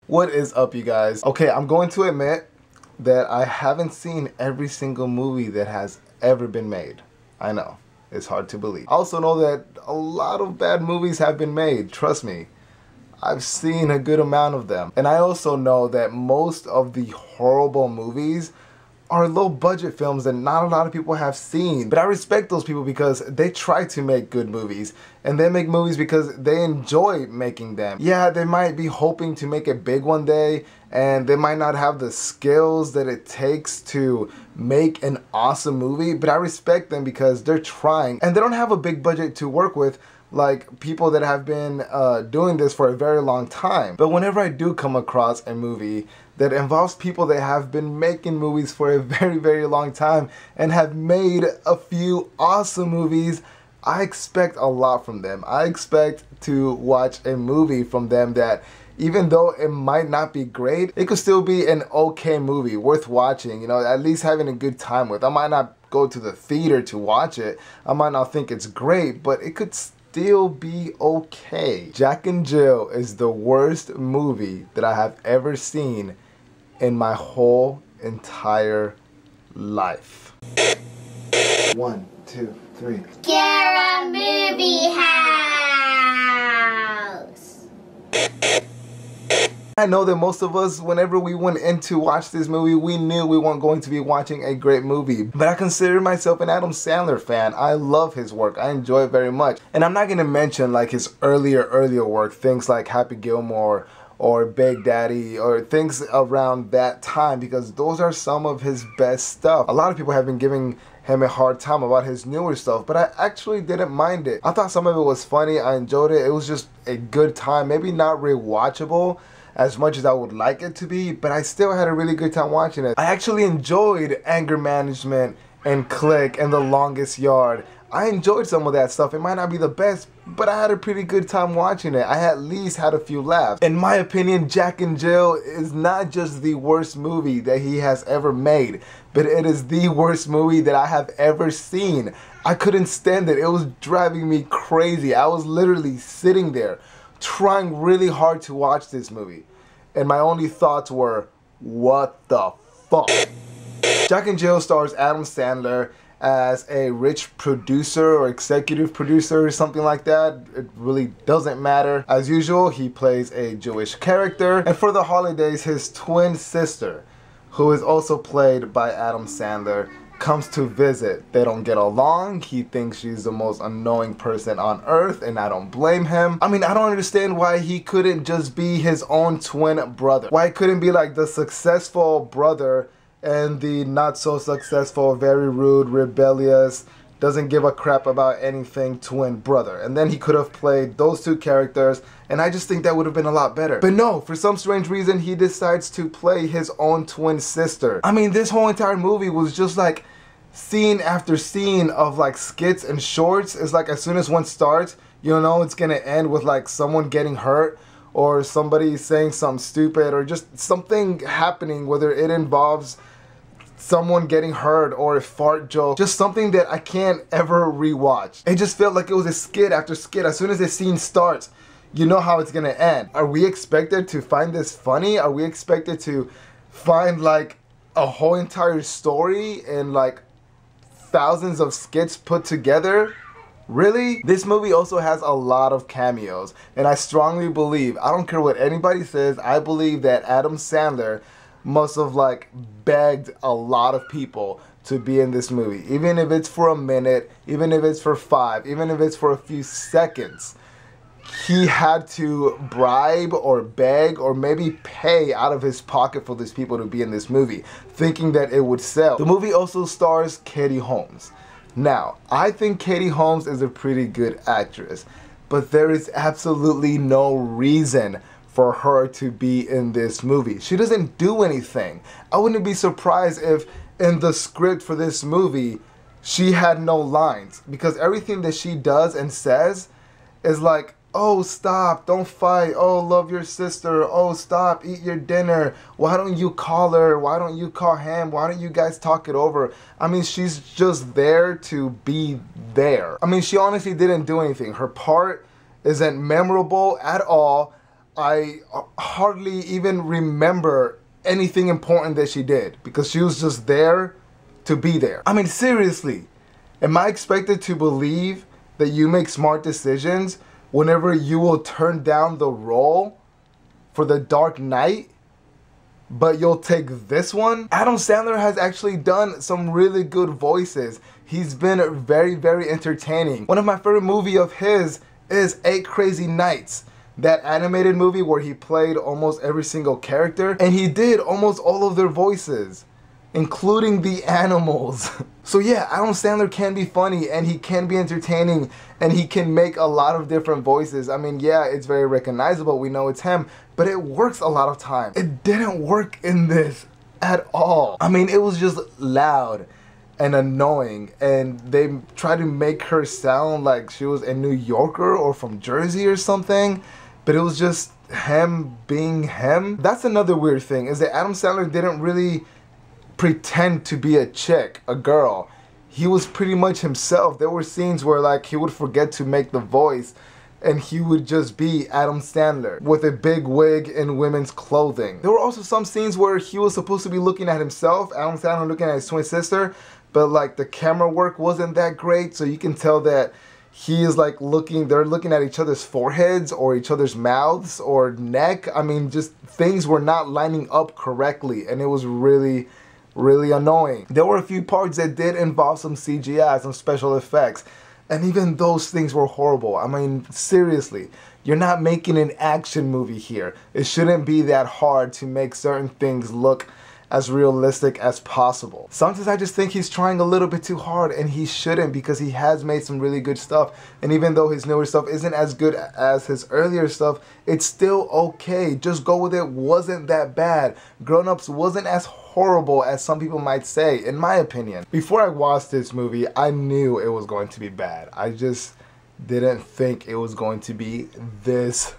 What is up, you guys? Okay, I'm going to admit that I haven't seen every single movie that has ever been made. I know, it's hard to believe. I also know that a lot of bad movies have been made, trust me. I've seen a good amount of them. And I also know that most of the horrible movies are low budget films that not a lot of people have seen. But I respect those people because they try to make good movies. And they make movies because they enjoy making them. Yeah, they might be hoping to make it big one day, and they might not have the skills that it takes to make an awesome movie, but I respect them because they're trying. And they don't have a big budget to work with like people that have been doing this for a very long time. But whenever I do come across a movie that involves people that have been making movies for a very long time and have made a few awesome movies, I expect a lot from them. I expect to watch a movie from them that, even though it might not be great, it could still be an okay movie worth watching, you know, at least having a good time with. I might not go to the theater to watch it, I might not think it's great, but it could still be okay. Jack and Jill is the worst movie that I have ever seen in my whole entire life. 1, 2, 3. Get a movie house! I know that most of us, whenever we went in to watch this movie, we knew we weren't going to be watching a great movie. But I consider myself an Adam Sandler fan. I love his work. I enjoy it very much. And I'm not going to mention like his earlier work, things like Happy Gilmore or Big Daddy or things around that time, because those are some of his best stuff. A lot of people have been giving him a hard time about his newer stuff, but I actually didn't mind it. I thought some of it was funny. I enjoyed it. It was just a good time. Maybe not rewatchable as much as I would like it to be, but I still had a really good time watching it. I actually enjoyed Anger Management and Click and The Longest Yard. I enjoyed some of that stuff. It might not be the best, but I had a pretty good time watching it. I at least had a few laughs. In my opinion, Jack and Jill is not just the worst movie that he has ever made, but it is the worst movie that I have ever seen. I couldn't stand it. It was driving me crazy. I was literally sitting there trying really hard to watch this movie, and my only thoughts were, what the fuck? Jack and Jill stars Adam Sandler as a rich producer or executive producer or something like that. It really doesn't matter. As usual, he plays a Jewish character, and for the holidays, his twin sister, who is also played by Adam Sandler, comes to visit. They don't get along. He thinks she's the most annoying person on earth, and I don't blame him. I mean, I don't understand why he couldn't just be his own twin brother. Why it couldn't be like the successful brother and the not so successful, very rude, rebellious, doesn't give a crap about anything twin brother. And then he could have played those two characters, and I just think that would have been a lot better. But no, for some strange reason, he decides to play his own twin sister. I mean, this whole entire movie was just like scene after scene of like skits and shorts. It's like as soon as one starts, you know it's gonna end with like someone getting hurt or somebody saying something stupid or just something happening, whether it involves someone getting hurt or a fart joke, just something that I can't ever rewatch. It just felt like it was a skit after skit. As soon as the scene starts, you know how it's gonna end. Are we expected to find this funny? Are we expected to find like a whole entire story and like thousands of skits put together? Really? This movie also has a lot of cameos, and I strongly believe, I don't care what anybody says, I believe that Adam Sandler must have like begged a lot of people to be in this movie, even if it's for a minute, even if it's for 5, even if it's for a few seconds. He had to bribe or beg or maybe pay out of his pocket for these people to be in this movie, thinking that it would sell. The movie also stars Katie Holmes. Now, I think Katie Holmes is a pretty good actress, but there is absolutely no reason for her to be in this movie. She doesn't do anything. I wouldn't be surprised if in the script for this movie she had no lines, because everything that she does and says is like, oh, stop, don't fight, oh, love your sister, oh, stop, eat your dinner, why don't you call her, why don't you call him, why don't you guys talk it over? I mean, she's just there to be there. I mean, she honestly didn't do anything. Her part isn't memorable at all. I hardly even remember anything important that she did because she was just there to be there. I mean, seriously, am I expected to believe that you make smart decisions whenever you will turn down the role for The Dark Knight, but you'll take this one? Adam Sandler has actually done some really good voices. He's been very, very entertaining. One of my favorite movies of his is 8 Crazy Nights. That animated movie where he played almost every single character, and he did almost all of their voices, including the animals. So yeah, Adam Sandler can be funny, and he can be entertaining, and he can make a lot of different voices. I mean, yeah, it's very recognizable, we know it's him, but it works a lot of times. It didn't work in this at all. I mean, it was just loud and annoying, and they tried to make her sound like she was a New Yorker or from Jersey or something, but it was just him being him. That's another weird thing, is that Adam Sandler didn't really pretend to be a chick, a girl. He was pretty much himself. There were scenes where like he would forget to make the voice and he would just be Adam Sandler with a big wig and women's clothing. There were also some scenes where he was supposed to be looking at himself, Adam Sandler looking at his twin sister, but like the camera work wasn't that great, so you can tell that he is like they're looking at each other's foreheads or each other's mouths or neck. I mean, just things were not lining up correctly, and it was really, really annoying. There were a few parts that did involve some CGI, some special effects, and even those things were horrible. I mean, seriously, you're not making an action movie here. It shouldn't be that hard to make certain things look as realistic as possible. Sometimes I just think he's trying a little bit too hard, and he shouldn't, because he has made some really good stuff, and even though his newer stuff isn't as good as his earlier stuff, it's still okay. Just go with it. Wasn't that bad. Grown Ups wasn't as horrible as some people might say, in my opinion. Before I watched this movie, I knew it was going to be bad. I just didn't think it was going to be this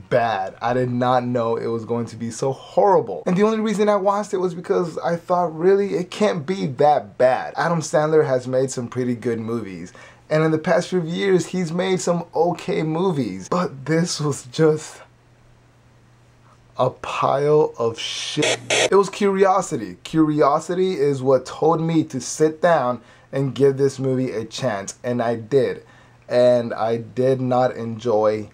bad. I did not know it was going to be so horrible. And the only reason I watched it was because I thought, really, it can't be that bad. Adam Sandler has made some pretty good movies, and in the past few years he's made some okay movies, but this was just a pile of shit. It was curiosity. Curiosity is what told me to sit down and give this movie a chance, and I did. And I did not enjoy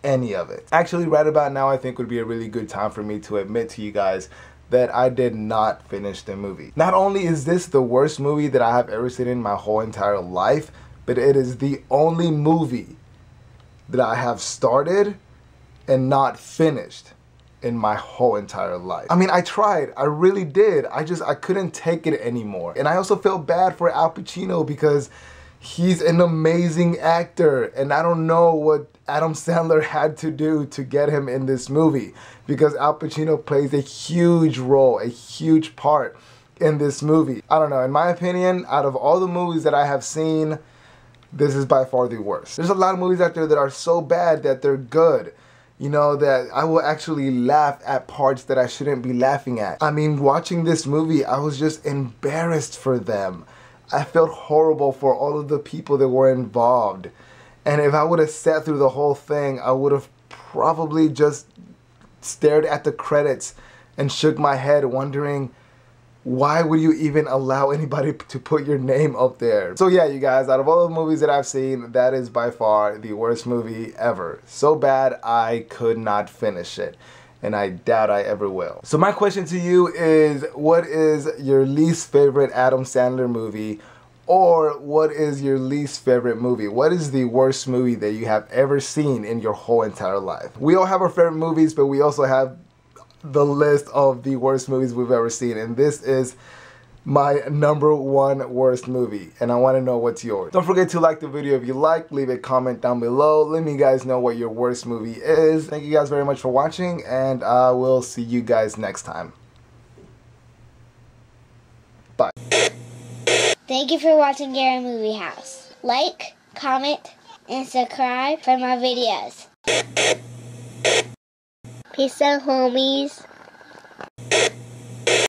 any of it. Actually, right about now, I think would be a really good time for me to admit to you guys that I did not finish the movie. Not only is this the worst movie that I have ever seen in my whole entire life, but it is the only movie that I have started and not finished in my whole entire life. I mean, I tried, I really did. I couldn't take it anymore. And I also felt bad for Al Pacino because he's an amazing actor, and I don't know what Adam Sandler had to do to get him in this movie, because Al Pacino plays a huge role, a huge part in this movie. I don't know, in my opinion, out of all the movies that I have seen, this is by far the worst. There's a lot of movies out there that are so bad that they're good. You know, that I will actually laugh at parts that I shouldn't be laughing at. I mean, watching this movie, I was just embarrassed for them. I felt horrible for all of the people that were involved. And if I would have sat through the whole thing, I would have probably just stared at the credits and shook my head wondering, why would you even allow anybody to put your name up there? So yeah, you guys, out of all the movies that I've seen, that is by far the worst movie ever. So bad, I could not finish it, and I doubt I ever will. So my question to you is, what is your least favorite Adam Sandler movie? Or what is your least favorite movie? What is the worst movie that you have ever seen in your whole entire life? We all have our favorite movies, but we also have the list of the worst movies we've ever seen, and this is my #1 worst movie, and I want to know what's yours. Don't forget to like the video if you like, leave a comment down below, let me guys know what your worst movie is. Thank you guys very much for watching, and I will see you guys next time. Bye. Thank you for watching Gary Movie House. Like, comment, and subscribe for my videos. Peace out, homies.